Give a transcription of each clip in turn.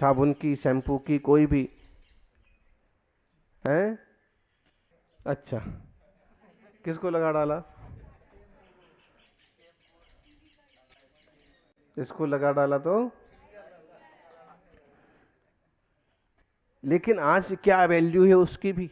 साबुन की, शैम्पू की, कोई भी है? अच्छा, किसको लगा डाला? इसको लगा डाला तो। लेकिन आज क्या वैल्यू है उसकी भी?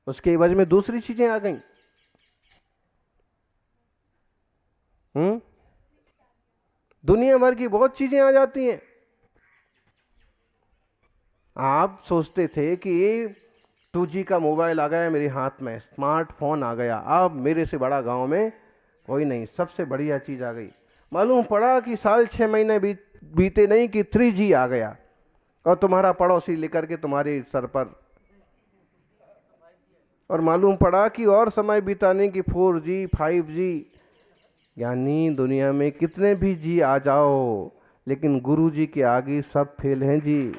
उसके एवज में दूसरी चीजें आ गई। दुनिया भर की बहुत चीजें आ जाती हैं। आप सोचते थे कि 2G का मोबाइल आ गया मेरे हाथ में, स्मार्टफोन आ गया, अब मेरे से बड़ा गांव में कोई नहीं, सबसे बढ़िया चीज आ गई। मालूम पड़ा कि साल 6 महीने बीते नहीं कि 3G आ गया, और तुम्हारा पड़ोसी लेकर के तुम्हारे सर पर। और मालूम पड़ा कि और समय बीता नहीं कि 4G 5G। यानी दुनिया में कितने भी जी आ जाओ, लेकिन गुरु जी के आगे सब फेल हैं जी।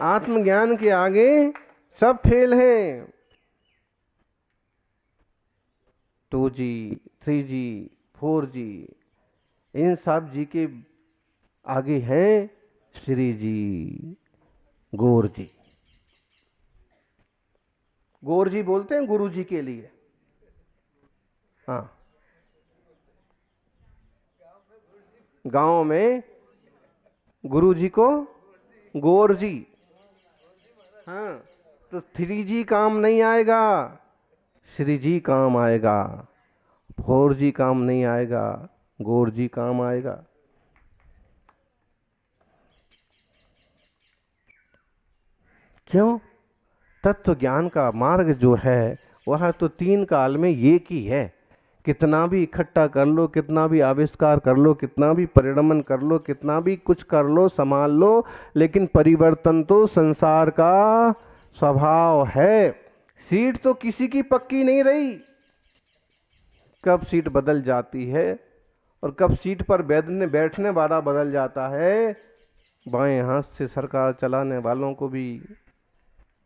आत्मज्ञान के आगे सब फेल हैं। 2G 3G 4G इन सब जी के आगे हैं श्री जी, गौर जी। गौर जी बोलते हैं गुरु जी के लिए। हाँ, गांव में गुरु जी को गौर जी। हाँ, तो 3G काम नहीं आएगा, श्री जी काम आएगा। 4G काम नहीं आएगा, गौर जी काम आएगा। क्यों? तत्व ज्ञान का मार्ग जो है वह तो 3 काल में एक ही है। कितना भी इकट्ठा कर लो, कितना भी आविष्कार कर लो, कितना भी परिणमन कर लो, कितना भी कुछ कर लो, संभाल लो, लेकिन परिवर्तन तो संसार का स्वभाव है। सीट तो किसी की पक्की नहीं रही, कब सीट बदल जाती है और कब सीट पर बैठने वाला बदल जाता है। बाएं हाथ से सरकार चलाने वालों को भी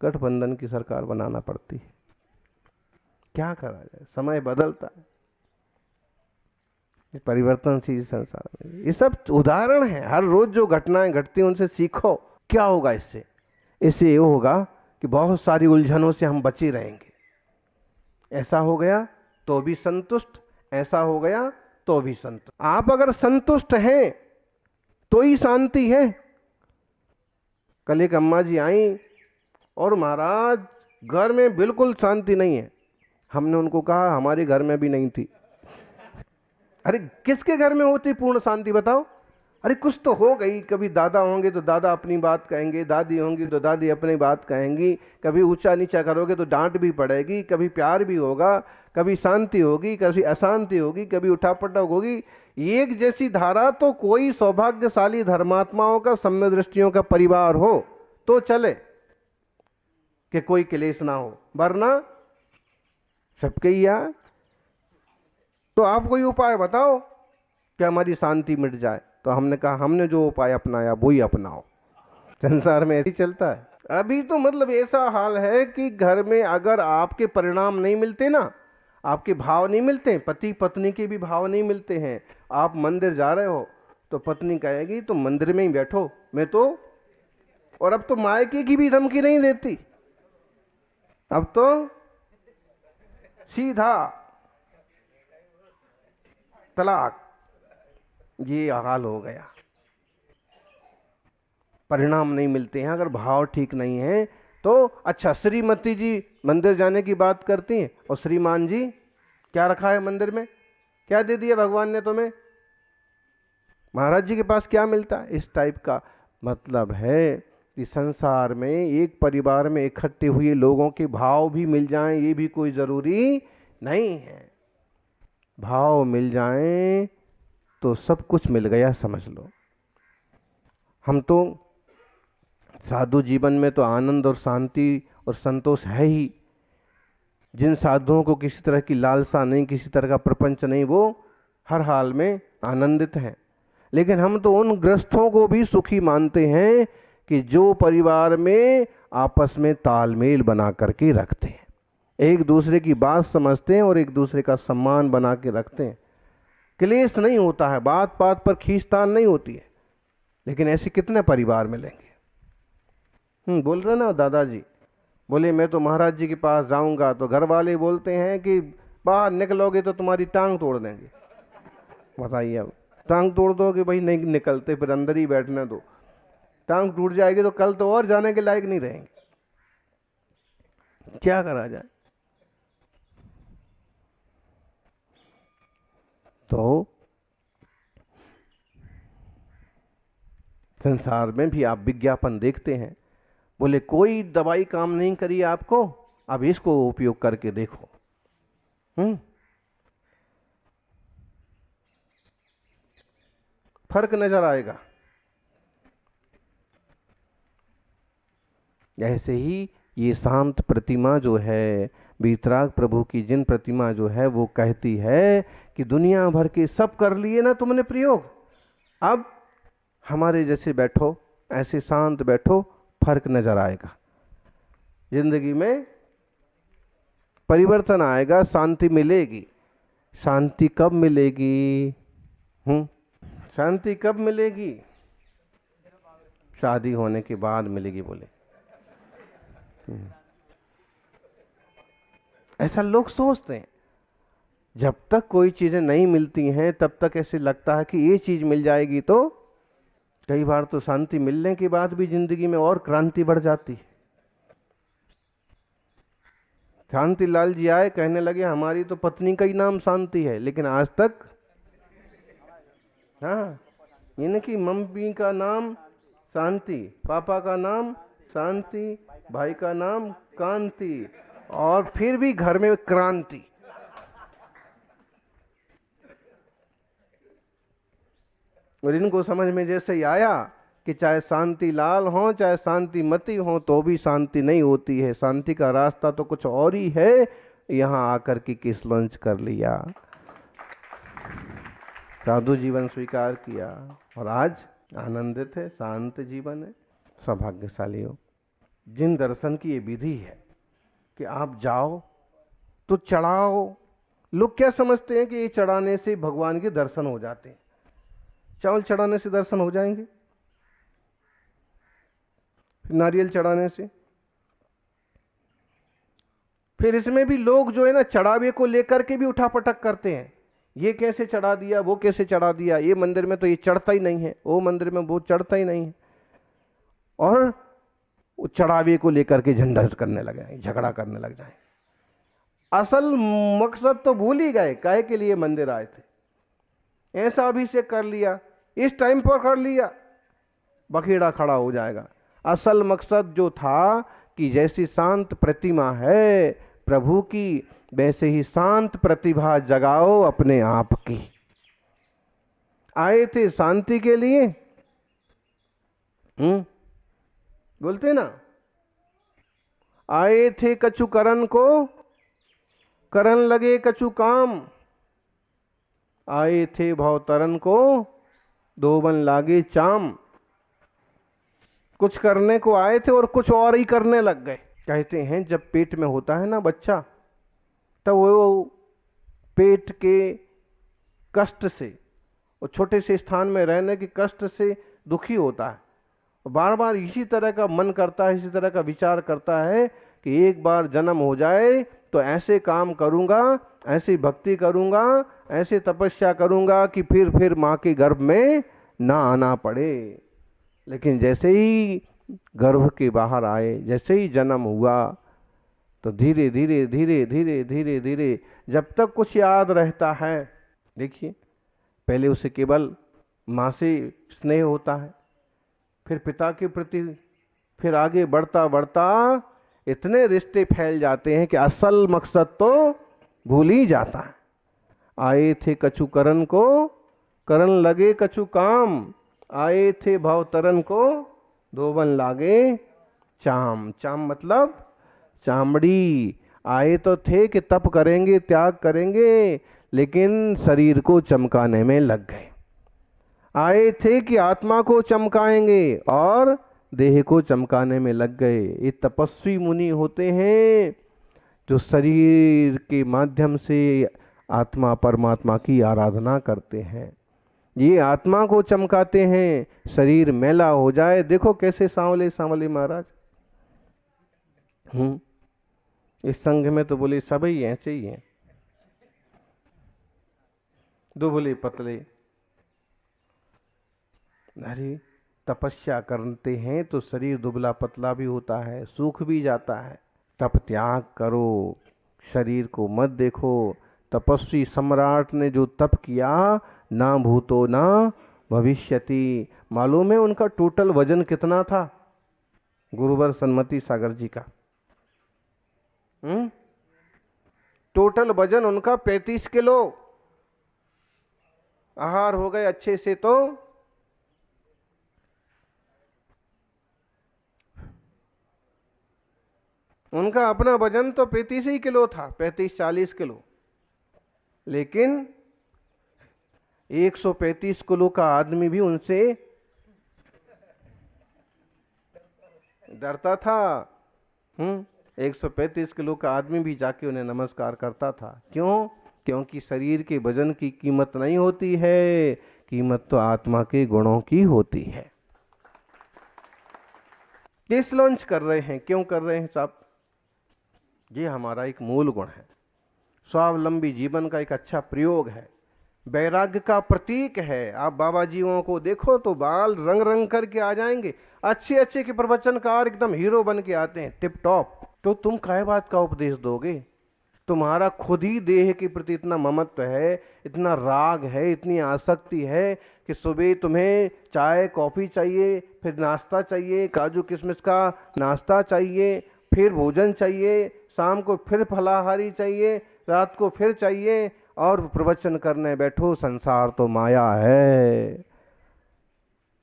गठबंधन की सरकार बनाना पड़ती है। क्या करा जाए, समय बदलता है, परिवर्तनशील संसार में। ये सब उदाहरण है, हर रोज जो घटनाएं घटती हैं उनसे सीखो। क्या होगा इससे? इससे ये होगा कि बहुत सारी उलझनों से हम बचे रहेंगे। ऐसा हो गया तो भी संतुष्ट, ऐसा हो गया तो भी संतुष्ट। आप अगर संतुष्ट हैं तो ही शांति है। कल एक अम्मा जी आई और महाराज घर में बिल्कुल शांति नहीं है। हमने उनको कहा हमारे घर में भी नहीं थी। अरे किसके घर में होती पूर्ण शांति बताओ? अरे कुछ तो हो गई, कभी दादा होंगे तो दादा अपनी बात कहेंगे, दादी होंगी तो दादी अपनी बात कहेंगी, कभी ऊंचा नीचा करोगे तो डांट भी पड़ेगी, कभी प्यार भी होगा, कभी शांति होगी, कभी अशांति होगी, कभी उठापटक होगी। एक जैसी धारा तो कोई सौभाग्यशाली धर्मात्माओं का, सम्य दृष्टियों का परिवार हो तो चले कि कोई क्लेश ना हो, वरना सबके ही यार। तो आप कोई उपाय बताओ कि हमारी शांति मिट जाए। तो हमने कहा हमने जो उपाय अपनाया वो ही अपनाओ। संसार में ऐसे ही चलता है। अभी तो मतलब ऐसा हाल है कि घर में अगर आपके परिणाम नहीं मिलते ना, आपके भाव नहीं मिलते, पति पत्नी के भी भाव नहीं मिलते हैं, आप मंदिर जा रहे हो तो पत्नी कहेगी तो मंदिर में ही बैठो, मैं तो। और अब तो मायके की भी धमकी नहीं देती, अब तो सीधा तलाक। ये हाल हो गया। परिणाम नहीं मिलते हैं अगर भाव ठीक नहीं है तो। अच्छा, श्रीमती जी मंदिर जाने की बात करती हैं और श्रीमान जी क्या रखा है मंदिर में, क्या दे दिया भगवान ने तुम्हें, महाराज जी के पास क्या मिलता है? इस टाइप का मतलब है कि संसार में एक परिवार में इकट्ठे हुए लोगों के भाव भी मिल जाएं ये भी कोई जरूरी नहीं है। भाव मिल जाएं तो सब कुछ मिल गया समझ लो। हम तो साधु जीवन में तो आनंद और शांति और संतोष है ही। जिन साधुओं को किसी तरह की लालसा नहीं, किसी तरह का प्रपंच नहीं, वो हर हाल में आनंदित हैं। लेकिन हम तो उन ग्रस्तों को भी सुखी मानते हैं कि जो परिवार में आपस में तालमेल बना करके रखते हैं, एक दूसरे की बात समझते हैं और एक दूसरे का सम्मान बना के रखते हैं। क्लेश नहीं होता है, बात बात पर खींचतान नहीं होती है। लेकिन ऐसे कितने परिवार मिलेंगे। बोल रहे ना दादाजी, बोले मैं तो महाराज जी के पास जाऊंगा तो घर वाले बोलते हैं कि बाहर निकलोगे तो तुम्हारी टांग तोड़ देंगे। बताइए, अब टांग तोड़ दोगे भाई, नहीं निकलते, फिर अंदर ही बैठने दो। टांग टूट जाएगी तो कल तो और जाने के लायक नहीं रहेंगे। क्या करा जाए। तो संसार में भी आप विज्ञापन देखते हैं, बोले कोई दवाई काम नहीं करी आपको, अब इसको उपयोग करके देखो। फर्क नजर आएगा। ऐसे ही ये शांत प्रतिमा जो है, वीतराग प्रभु की जिन प्रतिमा जो है, वो कहती है कि दुनिया भर के सब कर लिए ना तुमने प्रयोग, अब हमारे जैसे बैठो, ऐसे शांत बैठो, फर्क नजर आएगा। जिंदगी में परिवर्तन आएगा, शांति मिलेगी। शांति कब मिलेगी? शांति कब मिलेगी? शादी होने के बाद मिलेगी, बोले। ऐसा लोग सोचते हैं। जब तक कोई चीजें नहीं मिलती हैं तब तक ऐसे लगता है कि ये चीज मिल जाएगी तो। कई बार तो शांति मिलने के बाद भी जिंदगी में और क्रांति बढ़ जाती है। शांति लाल जी आए, कहने लगे हमारी तो पत्नी का ही नाम शांति है, लेकिन आज तक, हाँ, इनकी मम्मी का नाम शांति, पापा का नाम शांति, भाई का नाम कांति, और फिर भी घर में क्रांति। और इनको समझ में जैसे ही आया कि चाहे शांति लाल हो चाहे शांति मती हो तो भी शांति नहीं होती है, शांति का रास्ता तो कुछ और ही है, यहाँ आकर के किस लॉन्च कर लिया, साधु जीवन स्वीकार किया और आज आनंदित है, शांत जीवन है। सौभाग्यशाली हो। जिन दर्शन की ये विधि है कि आप जाओ तो चढ़ाओ। लोग क्या समझते हैं कि ये चढ़ाने से भगवान के दर्शन हो जाते हैं। चावल चढ़ाने से दर्शन हो जाएंगे, फिर नारियल चढ़ाने से, फिर इसमें भी लोग जो है ना चढ़ावे को लेकर के भी उठापटक करते हैं। ये कैसे चढ़ा दिया, वो कैसे चढ़ा दिया, ये मंदिर में तो ये चढ़ता ही नहीं है, वो मंदिर में वो चढ़ता ही नहीं है, और चढ़ावे को लेकर के झंझट करने लग जाए, झगड़ा करने लग जाए। असल मकसद तो भूल ही गए, काहे के लिए मंदिर आए थे। ऐसा अभिषेक कर लिया, इस टाइम पर कर लिया, बखेड़ा खड़ा हो जाएगा। असल मकसद जो था कि जैसी शांत प्रतिमा है प्रभु की, वैसे ही शांत प्रतिभा जगाओ अपने आप की। आए थे शांति के लिए, बोलते ना, आए थे कछु करन को, करन लगे कछु काम, आए थे भवतरन को, दोबन लागे चाम। कुछ करने को आए थे और कुछ और ही करने लग गए। कहते हैं जब पेट में होता है ना बच्चा, तब वो पेट के कष्ट से और छोटे से स्थान में रहने के कष्ट से दुखी होता है। बार बार इसी तरह का मन करता है, इसी तरह का विचार करता है कि एक बार जन्म हो जाए तो ऐसे काम करूँगा, ऐसी भक्ति करूँगा, ऐसे तपस्या करूँगा कि फिर माँ के गर्भ में ना आना पड़े। लेकिन जैसे ही गर्भ के बाहर आए, जैसे ही जन्म हुआ, तो धीरे धीरे धीरे धीरे धीरे धीरे जब तक कुछ याद रहता है, देखिए पहले उसे केवल माँ से स्नेह होता है, फिर पिता के प्रति, फिर आगे बढ़ता बढ़ता इतने रिश्ते फैल जाते हैं कि असल मकसद तो भूल ही जाता है। आए थे कछु करन को, करन लगे कछु काम, आए थे भवतरन को, धोबन लागे चाम। चाम मतलब चामड़ी। आए तो थे कि तप करेंगे, त्याग करेंगे, लेकिन शरीर को चमकाने में लग गए। आए थे कि आत्मा को चमकाएंगे और देह को चमकाने में लग गए। ये तपस्वी मुनि होते हैं जो शरीर के माध्यम से आत्मा परमात्मा की आराधना करते हैं, ये आत्मा को चमकाते हैं। शरीर मैला हो जाए, देखो कैसे सांवले सांवले महाराज। इस संघ में तो बोले सभी ऐसे ही हैं, दुबले पतले। अरे तपस्या करते हैं तो शरीर दुबला पतला भी होता है, सूख भी जाता है। तप त्याग करो, शरीर को मत देखो। तपस्वी सम्राट ने जो तप किया, ना भूतो ना भविष्यति। मालूम है उनका टोटल वजन कितना था? गुरुवर सन्मति सागर जी का टोटल वजन उनका 35 किलो। आहार हो गए अच्छे से तो उनका अपना वजन तो 35 ही किलो था, 35-40 किलो। लेकिन 135 किलो का आदमी भी उनसे डरता था। 135 किलो का आदमी भी जाके उन्हें नमस्कार करता था। क्यों? क्योंकि शरीर के वजन की कीमत नहीं होती है, कीमत तो आत्मा के गुणों की होती है। किस लॉन्च कर रहे हैं, क्यों कर रहे हैं साहब? ये हमारा एक मूल गुण है, स्वावलंबी जीवन का एक अच्छा प्रयोग है, वैराग्य का प्रतीक है। आप बाबा जीवों को देखो तो बाल रंग रंग करके आ जाएंगे, अच्छे अच्छे के प्रवचनकार एकदम हीरो बन के आते हैं, टिप टॉप। तो तुम काय बात का उपदेश दोगे? तुम्हारा खुद ही देह के प्रति इतना ममत्व है, इतना राग है, इतनी आसक्ति है कि सुबह तुम्हें चाय कॉफ़ी चाहिए, फिर नाश्ता चाहिए, काजू किशमिश का नाश्ता चाहिए, फिर भोजन चाहिए, शाम को फिर फलाहारी चाहिए, रात को फिर चाहिए, और प्रवचन करने बैठो संसार तो माया है।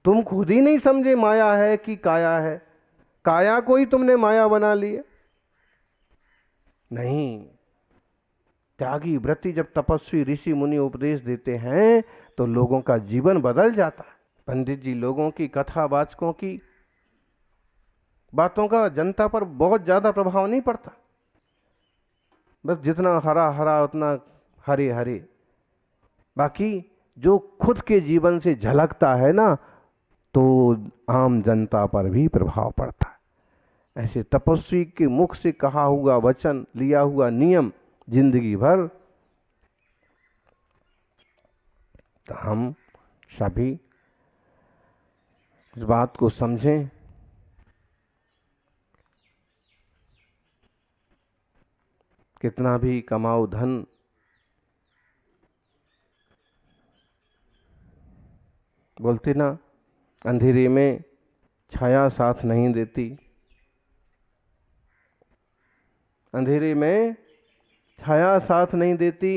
तुम खुद ही नहीं समझे माया है कि काया है। काया को ही तुमने माया बना लिया। नहीं, त्यागी व्रति जब तपस्वी ऋषि मुनि उपदेश देते हैं तो लोगों का जीवन बदल जाता है। पंडित जी लोगों की कथावाचकों की बातों का जनता पर बहुत ज्यादा प्रभाव नहीं पड़ता, बस जितना हरा हरा उतना हरे हरे। बाकी जो खुद के जीवन से झलकता है ना, तो आम जनता पर भी प्रभाव पड़ता है। ऐसे तपस्वी के मुख से कहा हुआ वचन, लिया हुआ नियम जिंदगी भर, तो हम सभी इस बात को समझें। कितना भी कमाओ धन, बोलते ना, अंधेरे में छाया साथ नहीं देती। अंधेरे में छाया साथ नहीं देती,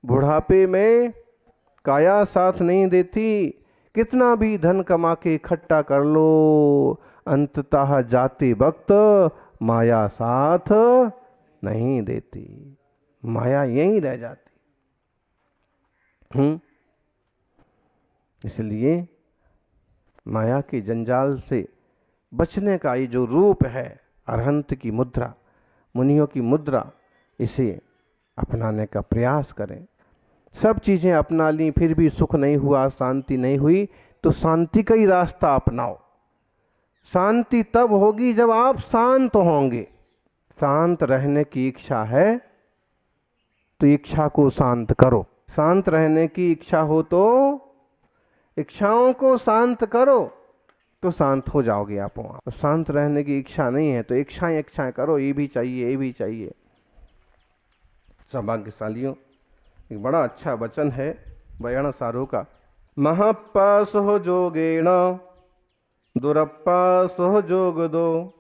बुढ़ापे में काया साथ नहीं देती। कितना भी धन कमा के इकट्ठा कर लो, अंततः जाते वक्त माया साथ नहीं देती, माया यहीं रह जाती। इसलिए माया के जंजाल से बचने का ये जो रूप है, अरहंत की मुद्रा, मुनियों की मुद्रा, इसे अपनाने का प्रयास करें। सब चीज़ें अपना ली फिर भी सुख नहीं हुआ, शांति नहीं हुई, तो शांति का ही रास्ता अपनाओ। शांति तब होगी जब आप शांत होंगे। शांत रहने की इच्छा है तो इच्छा को शांत करो। शांत रहने की इच्छा हो तो इच्छाओं को शांत करो, तो शांत हो जाओगे आप वहाँ। शांत रहने की इच्छा नहीं है तो इच्छाएं करो, ये भी चाहिए, ये भी चाहिए। सौभाग्यशालियों, एक बड़ा अच्छा वचन है बयान सारो का। महप्पा सोह जोगेण दुरप्पा सोह जोग दो,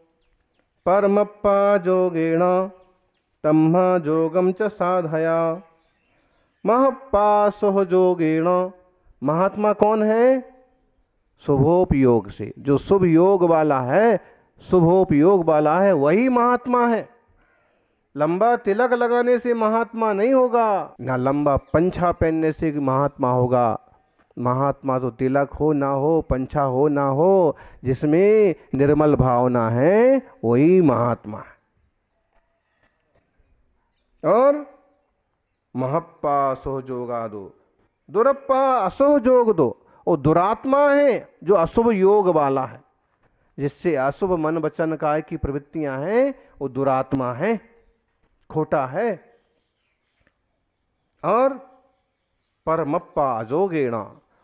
परमप्पा जोगेण तम्हा जोगम च साधया। महप्पा सोह जोगेण, महात्मा कौन है? शुभोपयोग से, जो शुभ योग वाला है, शुभोपयोग वाला है, वही महात्मा है। लंबा तिलक लगाने से महात्मा नहीं होगा, ना लंबा पंछा पहनने से महात्मा होगा। महात्मा तो तिलक हो ना हो, पंछा हो ना हो, जिसमें निर्मल भावना है वही महात्मा है। और महप्पा असोहजोगा दो, दुरप्पा असोहजोग दो। और दुरात्मा है जो अशुभ योग वाला है, जिससे अशुभ मन वचन काय की प्रवृत्तियां हैं, वो दुरात्मा है, खोटा है। और परमप्पा अजोगेणा,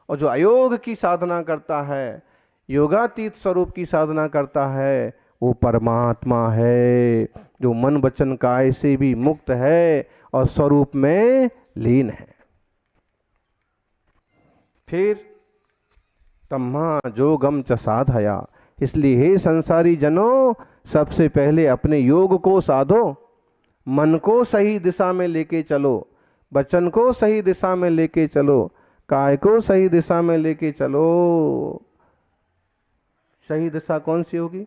और जो अयोग की साधना करता है, योगातीत स्वरूप की साधना करता है, वो परमात्मा है, जो मन वचन काय से भी मुक्त है और स्वरूप में लीन है। फिर तम्हा जोगम च साधया, इसलिए हे संसारी जनों, सबसे पहले अपने योग को साधो, मन को सही दिशा में लेके चलो, वचन को सही दिशा में लेके चलो, काय को सही दिशा में लेके चलो। सही दिशा कौन सी होगी?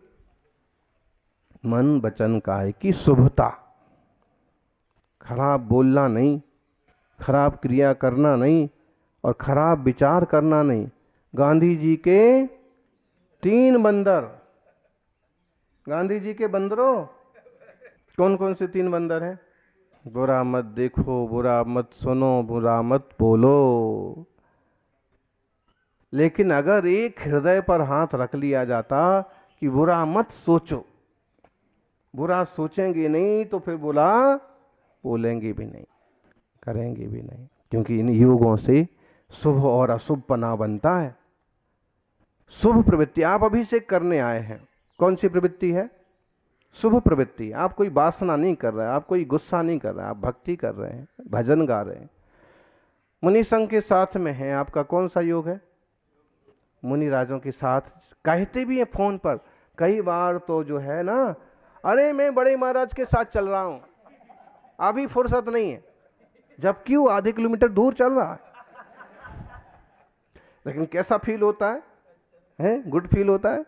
मन वचन काय की शुभता, खराब बोलना नहीं, खराब क्रिया करना नहीं, और खराब विचार करना नहीं। गांधी जी के 3 बंदर, गांधी जी के बंदरों, कौन कौन से 3 बंदर हैं? बुरा मत देखो, बुरा मत सुनो, बुरा मत बोलो। लेकिन अगर एक हृदय पर हाथ रख लिया जाता कि बुरा मत सोचो, बुरा सोचेंगे नहीं तो फिर बुरा बोलेंगे भी नहीं, करेंगे भी नहीं, क्योंकि इन योगों से शुभ और अशुभ पना बनता है। शुभ प्रवृत्ति, आप अभिषेक करने आए हैं, कौन सी प्रवृत्ति है? शुभ प्रवृत्ति। आप कोई वासना नहीं कर रहे हैं, आप कोई गुस्सा नहीं कर रहे हैं, आप भक्ति कर रहे हैं, भजन गा रहे हैं, मुनि संघ के साथ में हैं। आपका कौन सा योग है? मुनि राजों के साथ। कहते भी हैं फोन पर कई बार तो जो है ना, अरे मैं बड़े महाराज के साथ चल रहा हूं, अभी फुर्सत नहीं है, जबकि वो आधे किलोमीटर दूर चल रहा है। लेकिन कैसा फील होता है? गुड फील होता है।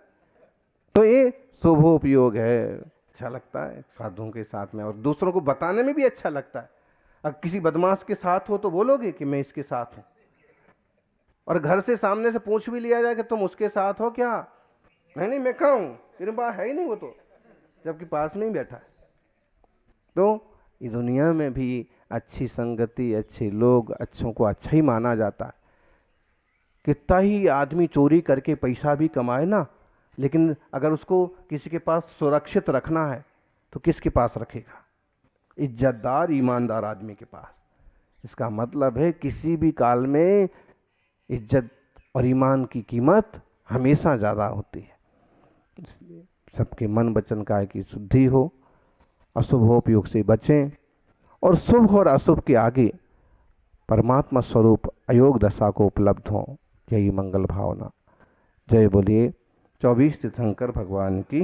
तो ये शुभोपयोग है, अच्छा लगता है साधुओं के साथ में, और दूसरों को बताने में भी अच्छा लगता है। अब किसी बदमाश के साथ हो तो बोलोगे कि मैं इसके साथ हूं, और घर से सामने से पूछ भी लिया जाए कि तुम उसके साथ हो क्या? नहीं नहीं मैं कहाँ हूं, तेरे पास है ही नहीं वो तो, जबकि पास में ही बैठा है। तो इस दुनिया में भी अच्छी संगति, अच्छे लोग, अच्छों को अच्छा ही माना जाता है। कितना ही आदमी चोरी करके पैसा भी कमाए ना, लेकिन अगर उसको किसी के पास सुरक्षित रखना है तो किसके पास रखेगा? इज्जतदार, ईमानदार आदमी के पास। इसका मतलब है किसी भी काल में इज्जत और ईमान की कीमत हमेशा ज़्यादा होती है। इसलिए सबके मन वचन काय की शुद्धि हो, अशुभोपयोग से बचें, और शुभ और अशुभ के आगे परमात्मा स्वरूप अयोग दशा को उपलब्ध हो, यही मंगल भावना। जय बोलिए 24 तीर्थंकर भगवान की।